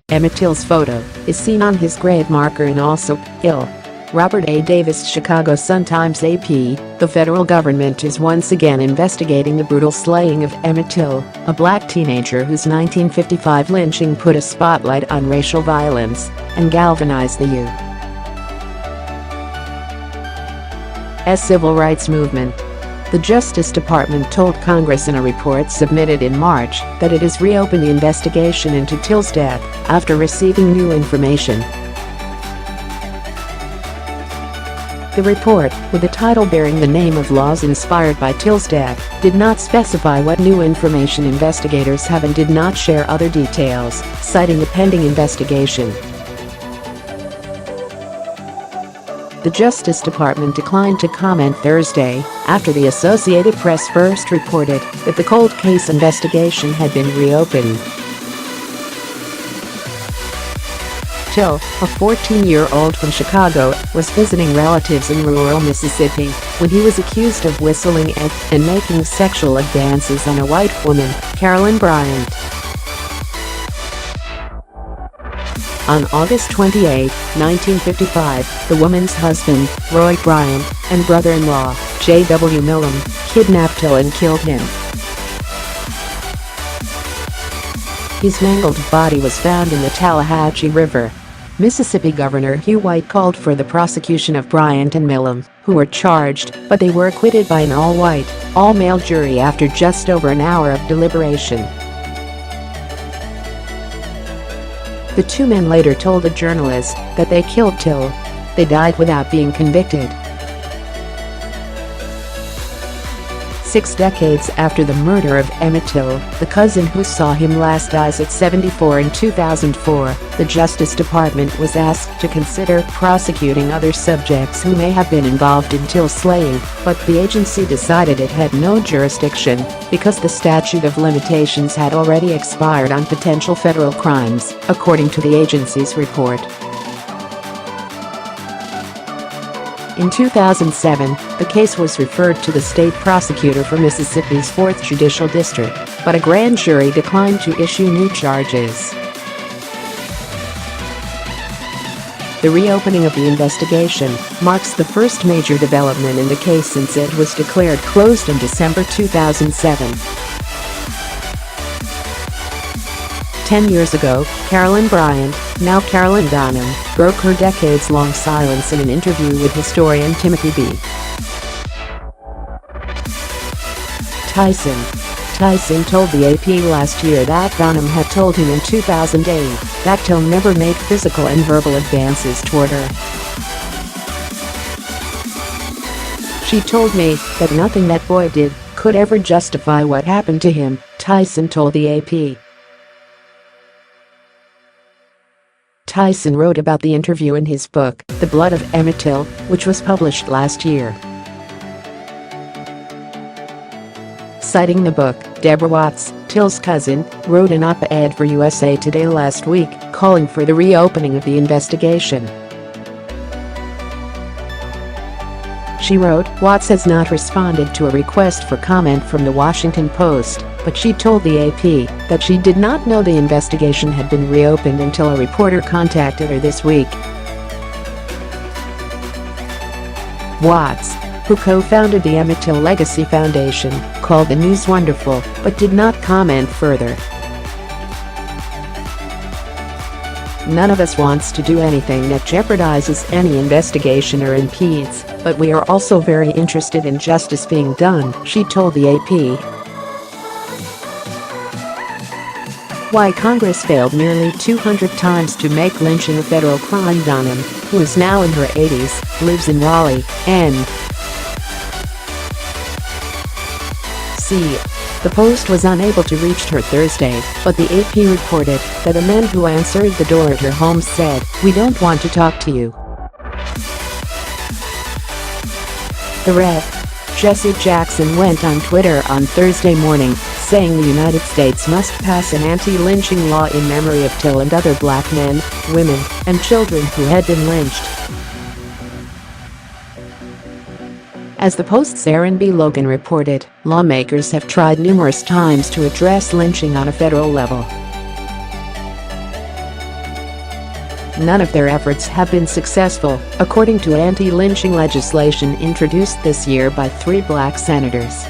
Emmett Till's photo is seen on his grave marker in Alsip, Ill. Robert A. Davis, Chicago Sun-Times AP. The federal government is once again investigating the brutal slaying of Emmett Till, a black teenager whose 1955 lynching put a spotlight on racial violence and galvanized the U.S. civil rights movement. The Justice Department told Congress in a report submitted in March that it has reopened the investigation into Till's death after receiving new information. The report, with a title bearing the name of laws inspired by Till's death, did not specify what new information investigators have and did not share other details, citing a pending investigation. The Justice Department declined to comment Thursday after the Associated Press first reported that the cold case investigation had been reopened. Till, a 14-year-old from Chicago, was visiting relatives in rural Mississippi when he was accused of whistling at and making sexual advances on a white woman, Carolyn Bryant. On August 28, 1955, the woman's husband, Roy Bryant, and brother-in-law, J.W. Milam, kidnapped Till and killed him. His mangled body was found in the Tallahatchie River. Mississippi Governor Hugh White called for the prosecution of Bryant and Milam, who were charged, but they were acquitted by an all-white, all-male jury after just over an hour of deliberation. The two men later told a journalist that they killed Till. They died without being convicted. 6 decades after the murder of Emmett Till, the cousin who saw him last dies at 74 in 2004, the Justice Department was asked to consider prosecuting other subjects who may have been involved in Till's slaying, but the agency decided it had no jurisdiction because the statute of limitations had already expired on potential federal crimes, according to the agency's report. In 2007, the case was referred to the state prosecutor for Mississippi's 4th Judicial District, but a grand jury declined to issue new charges. The reopening of the investigation marks the first major development in the case since it was declared closed in December 2007. 10 years ago, Carolyn Bryant, now Carolyn Donham, broke her decades-long silence in an interview with historian Timothy B. Tyson told the AP last year that Donham had told him in 2008 that Till never made physical and verbal advances toward her. "She told me that nothing that boy did could ever justify what happened to him," Tyson told the AP. Tyson wrote about the interview in his book, The Blood of Emmett Till, which was published last year. Citing the book, Deborah Watts, Till's cousin, wrote an op-ed for USA Today last week, calling for the reopening of the investigation. She wrote, "Watts has not responded to a request for comment from the Washington Post, but she told the AP that she did not know the investigation had been reopened until a reporter contacted her this week." Watts, who co-founded the Emmett Till Legacy Foundation, called the news wonderful, but did not comment further. "None of us wants to do anything that jeopardizes any investigation or impedes, but we are also very interested in justice being done," she told the AP. Why Congress failed nearly 200 times to make lynching a federal crime. Donham, who is now in her 80s, lives in Raleigh, N.C. The Post was unable to reach her Thursday, but the AP reported that a man who answered the door at her home said, "We don't want to talk to you." The Rev. Jesse Jackson went on Twitter on Thursday morning, saying the United States must pass an anti-lynching law in memory of Till and other black men, women, and children who had been lynched. As the Post's Aaron B. Logan reported, lawmakers have tried numerous times to address lynching on a federal level. None of their efforts have been successful, according to anti-lynching legislation introduced this year by 3 black senators.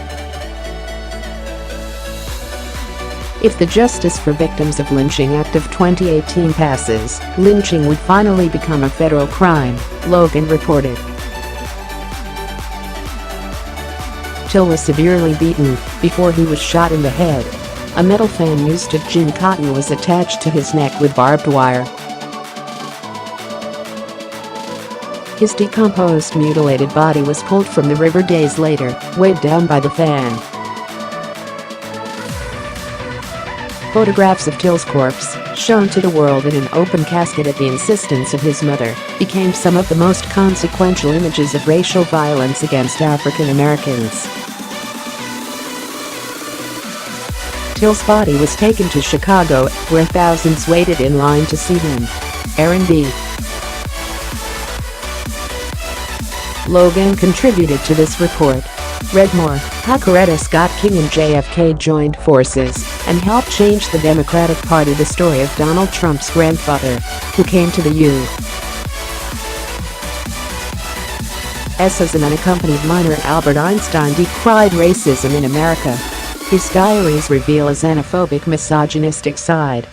If the Justice for Victims of Lynching Act of 2018 passes, lynching would finally become a federal crime, Logan reported. Till was severely beaten before he was shot in the head. A metal fan used to gin cotton was attached to his neck with barbed wire. His decomposed, mutilated body was pulled from the river days later, weighed down by the fan. Photographs of Till's corpse, shown to the world in an open casket at the insistence of his mother, became some of the most consequential images of racial violence against African Americans. Till's body was taken to Chicago, where thousands waited in line to see him. Aaron B. Logan contributed to this report. Read more: how Coretta Scott King and JFK joined forces and helped change the Democratic Party. The story of Donald Trump's grandfather, who came to the U.S. as an unaccompanied minor. Albert Einstein decried racism in America. His diaries reveal a xenophobic, misogynistic side.